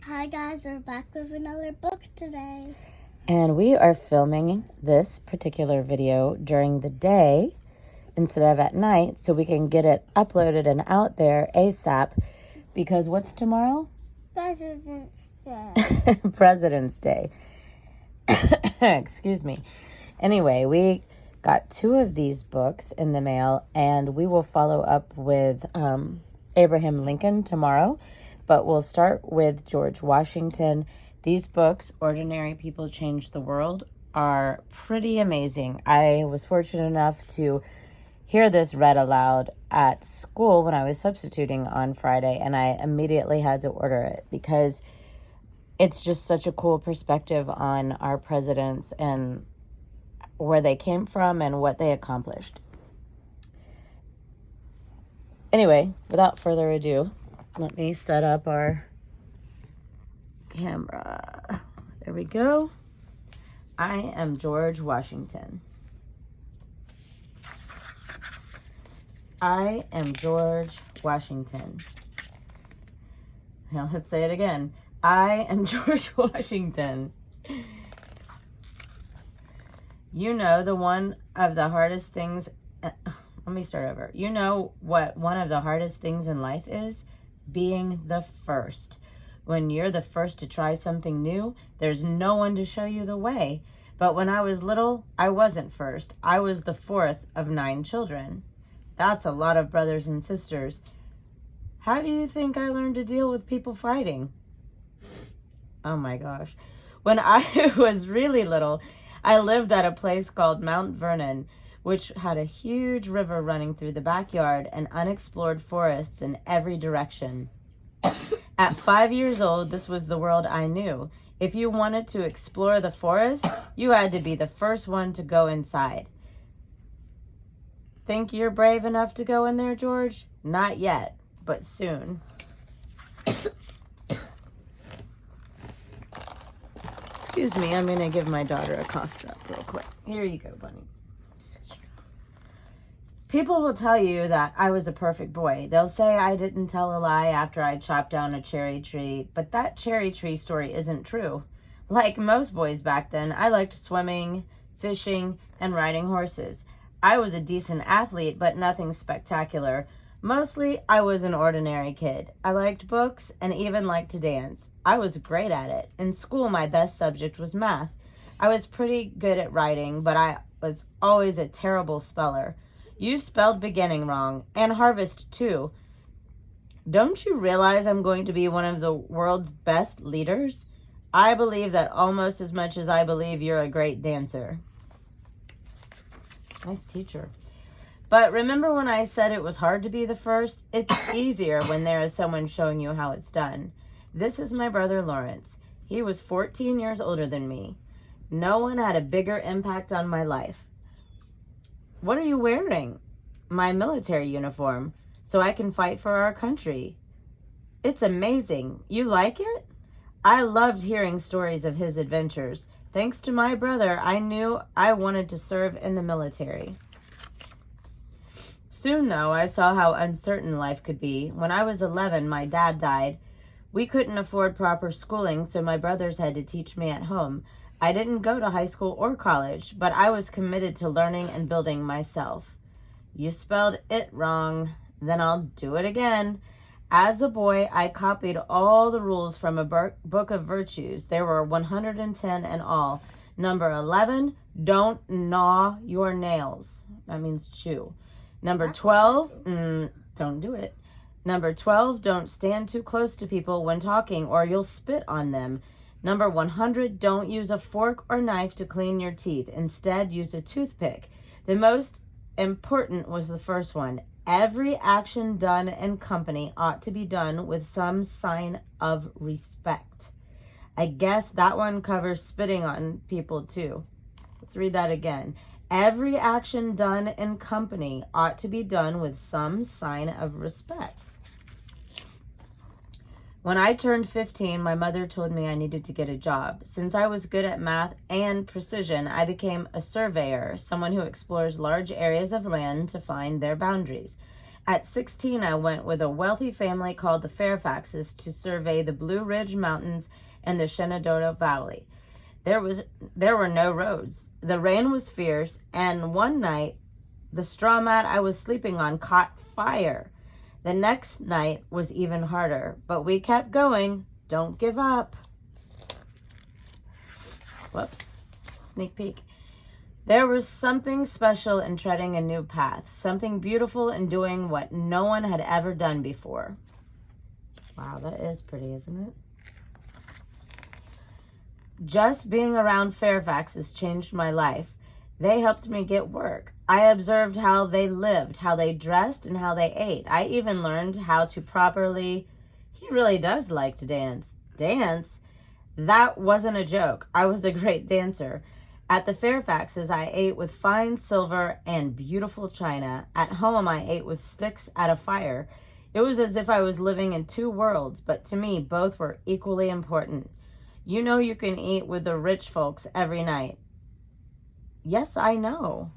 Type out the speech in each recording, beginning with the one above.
Hi guys, we're back with another book today. And we are filming this particular video during the day instead of at night so we can get it uploaded and out there ASAP, because what's tomorrow? President's Day. President's Day. Excuse me. Anyway, we got 2 of these books in the mail, and we will follow up with Abraham Lincoln tomorrow. But we'll start with George Washington. These books, Ordinary People Change the World, are pretty amazing. I was fortunate enough to hear this read aloud at school when I was substituting on Friday, and I immediately had to order it because it's just such a cool perspective on our presidents and where they came from and what they accomplished. Anyway, without further ado, let me set up our camera. There we go. I am George Washington. I am George Washington. Now let's say it again. I am George Washington. You know one of the hardest things. Let me start over. You know what one of the hardest things in life is? Being the first. When you're the first to try something new, there's no one to show you the way. But when I was little, I wasn't first. I was the 4th of 9 children. That's a lot of brothers and sisters. How do you think I learned to deal with people fighting? Oh my gosh. When I was really little, I lived at a place called Mount Vernon, which had a huge river running through the backyard and unexplored forests in every direction. At 5 years old, this was the world I knew. If you wanted to explore the forest, you had to be the first one to go inside. Think you're brave enough to go in there, George? Not yet, but soon. Excuse me, I'm going to give my daughter a cough drop real quick. Here you go, bunny. People will tell you that I was a perfect boy. They'll say I didn't tell a lie after I chopped down a cherry tree, but that cherry tree story isn't true. Like most boys back then, I liked swimming, fishing, and riding horses. I was a decent athlete, but nothing spectacular. Mostly, I was an ordinary kid. I liked books and even liked to dance. I was great at it. In school, my best subject was math. I was pretty good at writing, but I was always a terrible speller. You spelled beginning wrong, and harvest too. Don't you realize I'm going to be one of the world's best leaders? I believe that almost as much as I believe you're a great dancer. Nice teacher. But remember when I said it was hard to be the first? It's easier when there is someone showing you how it's done. This is my brother Lawrence. He was 14 years older than me. No one had a bigger impact on my life. What are you wearing? My military uniform, so I can fight for our country. It's amazing. You like it? I loved hearing stories of his adventures. Thanks to my brother, I knew I wanted to serve in the military. Soon, though, I saw how uncertain life could be. When I was 11, my dad died. We couldn't afford proper schooling, so my brothers had to teach me at home. I didn't go to high school or college, but I was committed to learning and building myself. You spelled it wrong, then I'll do it again. As a boy, I copied all the rules from a book of virtues. There were 110 in all. Number 11, don't gnaw your nails. That means chew. Number 12, don't do it. Number 12, don't stand too close to people when talking or you'll spit on them. Number 100, don't use a fork or knife to clean your teeth. Instead, use a toothpick. The most important was the first one. Every action done in company ought to be done with some sign of respect. I guess that one covers spitting on people too. Let's read that again. Every action done in company ought to be done with some sign of respect. When I turned 15, my mother told me I needed to get a job. Since I was good at math and precision, I became a surveyor, someone who explores large areas of land to find their boundaries. At 16, I went with a wealthy family called the Fairfaxes to survey the Blue Ridge Mountains and the Shenandoah Valley. There were no roads. The rain was fierce, and one night, the straw mat I was sleeping on caught fire. The next night was even harder, but we kept going. Don't give up. Whoops. Sneak peek. There was something special in treading a new path, something beautiful in doing what no one had ever done before. Wow, that is pretty, isn't it? Just being around Fairfaxes changed my life. They helped me get work. I observed how they lived, how they dressed, and how they ate. I even learned how to properly... He really does like to dance. Dance? That wasn't a joke. I was a great dancer. At the Fairfaxes, I ate with fine silver and beautiful china. At home, I ate with sticks at a fire. It was as if I was living in two worlds, but to me, both were equally important. You know you can eat with the rich folks every night. Yes, I know.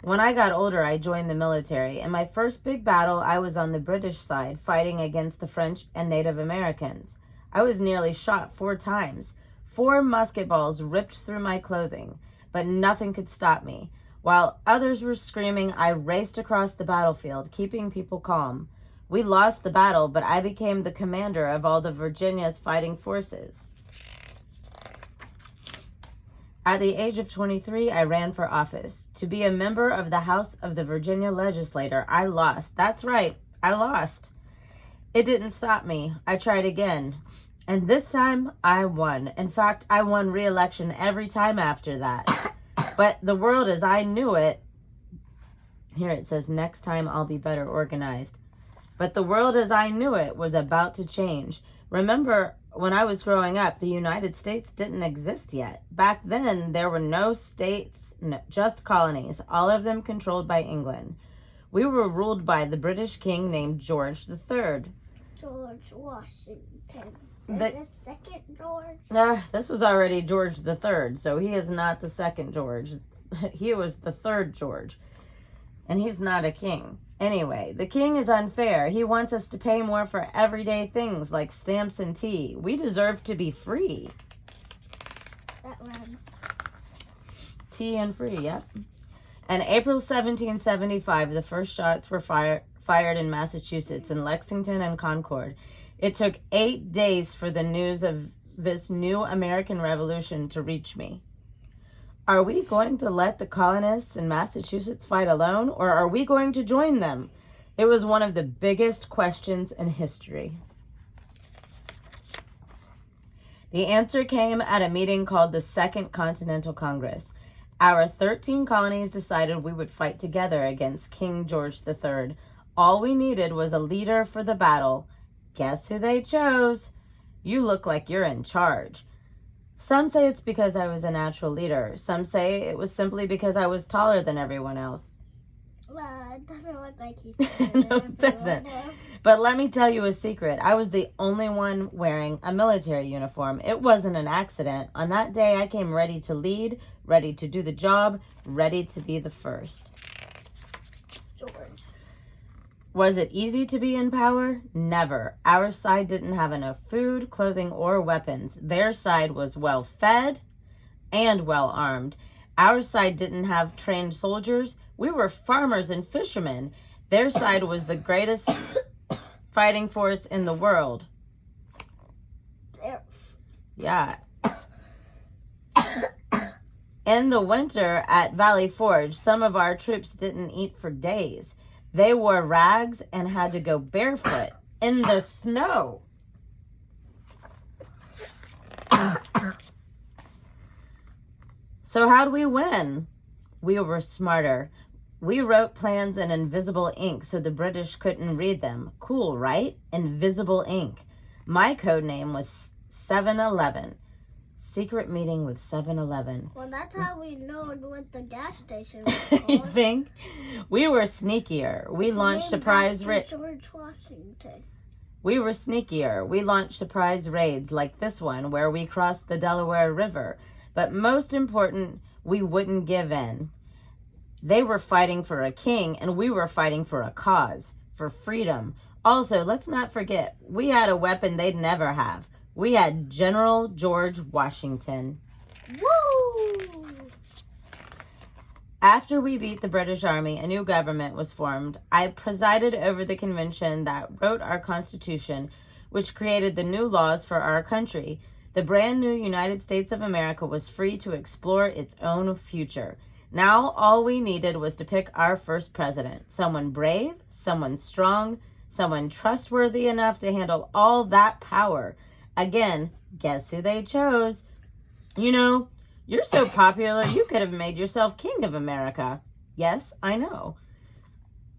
When I got older, I joined the military. In my first big battle, I was on the British side, fighting against the French and Native Americans. I was nearly shot 4 times. 4 musket balls ripped through my clothing, but nothing could stop me. While others were screaming, I raced across the battlefield, keeping people calm. We lost the battle, but I became the commander of all the Virginia's fighting forces. At the age of 23, I ran for office. To be a member of the House of the Virginia Legislature, I lost. That's right, I lost. It didn't stop me. I tried again. And this time, I won. In fact, I won re-election every time after that. But the world as I knew it, here it says, next time I'll be better organized. But the world as I knew it was about to change. Remember, when I was growing up, the United States didn't exist yet. Back then, there were no states, just colonies, all of them controlled by England. We were ruled by the British king named George III. George Washington. The second George? This was already George III, so he is not the second George. He was the third George, and he's not a king. Anyway, the king is unfair. He wants us to pay more for everyday things like stamps and tea. We deserve to be free. That rhymes. Tea and free, yep. In April 1775, the first shots were fired in Massachusetts, in Lexington and Concord. It took 8 days for the news of this new American Revolution to reach me. Are we going to let the colonists in Massachusetts fight alone, or are we going to join them? It was one of the biggest questions in history. The answer came at a meeting called the Second Continental Congress. Our 13 colonies decided we would fight together against King George III. All we needed was a leader for the battle. Guess who they chose? You look like you're in charge. Some say it's because I was a natural leader. Some say it was simply because I was taller than everyone else. Well, it doesn't look like he's No, it doesn't. But let me tell you a secret. I was the only one wearing a military uniform. It wasn't an accident. On that day, I came ready to lead, ready to do the job, ready to be the first. George. Was it easy to be in power? Never. Our side didn't have enough food, clothing, or weapons. Their side was well fed and well armed. Our side didn't have trained soldiers. We were farmers and fishermen. Their side was the greatest fighting force in the world. Yeah. In the winter at Valley Forge, some of our troops didn't eat for days. They wore rags and had to go barefoot in the snow. So how'd we win? We were smarter. We wrote plans in invisible ink so the British couldn't read them. Cool, right? Invisible ink. My code name was 7-Eleven. Secret meeting with 7-Eleven. Well, that's how we know what the gas station was called. You think? We were sneakier. We launched surprise raids. George Washington. We were sneakier. We launched surprise raids like this one where we crossed the Delaware River. But most important, we wouldn't give in. They were fighting for a king, and we were fighting for a cause, for freedom. Also, let's not forget, we had a weapon they'd never have. We had General George Washington. Woo! After we beat the British Army, a new government was formed. I presided over the convention that wrote our Constitution, which created the new laws for our country. The brand new United States of America was free to explore its own future. Now all we needed was to pick our first president. Someone brave, someone strong, someone trustworthy enough to handle all that power. Again, guess who they chose? You know, you're so popular, you could have made yourself king of America. Yes, I know.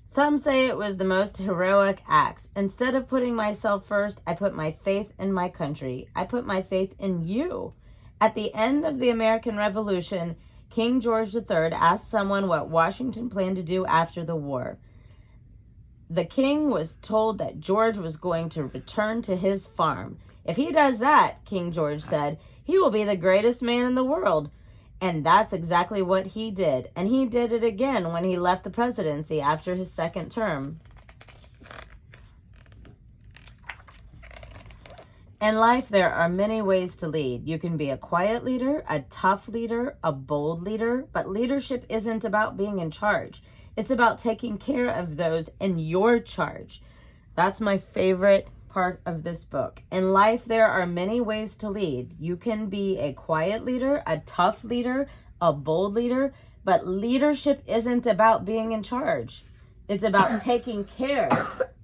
Some say it was the most heroic act. Instead of putting myself first, I put my faith in my country. I put my faith in you. At the end of the American Revolution, King George III asked someone what Washington planned to do after the war. The king was told that George was going to return to his farm. If he does that, King George said, he will be the greatest man in the world. And that's exactly what he did. And he did it again when he left the presidency after his second term. In life, there are many ways to lead. You can be a quiet leader, a tough leader, a bold leader, but leadership isn't about being in charge. It's about taking care of those in your charge. That's my favorite part of this book. In life, there are many ways to lead. You can be a quiet leader, a tough leader, a bold leader, but leadership isn't about being in charge. It's about taking care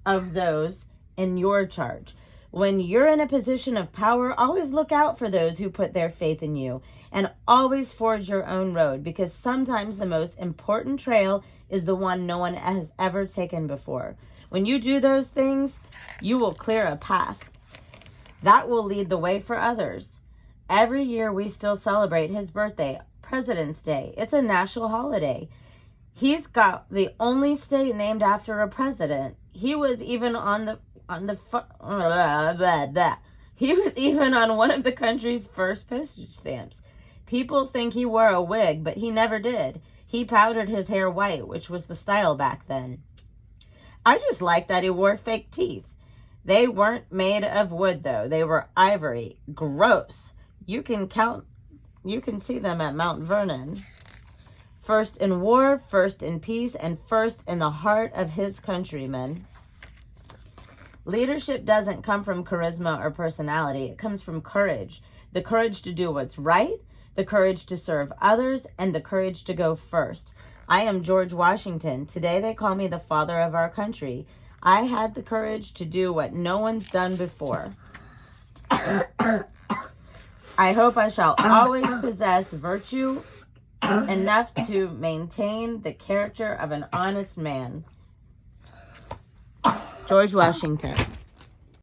of those in your charge. When you're in a position of power, always look out for those who put their faith in you, and always forge your own road, because sometimes the most important trail is the one no one has ever taken before. When you do those things, you will clear a path. That will lead the way for others. Every year we still celebrate his birthday, President's Day. It's a national holiday. He's got the only state named after a president. He was even on one of the country's first postage stamps. People think he wore a wig, but he never did. He powdered his hair white, which was the style back then. I just like that he wore fake teeth. They weren't made of wood, though. They were ivory. Gross. You can see them at Mount Vernon. First in war, first in peace, and first in the heart of his countrymen. Leadership doesn't come from charisma or personality. It comes from courage. The courage to do what's right, the courage to serve others, and the courage to go first. I am George Washington. Today they call me the father of our country. I had the courage to do what no one's done before. I hope I shall always possess virtue enough to maintain the character of an honest man. George Washington.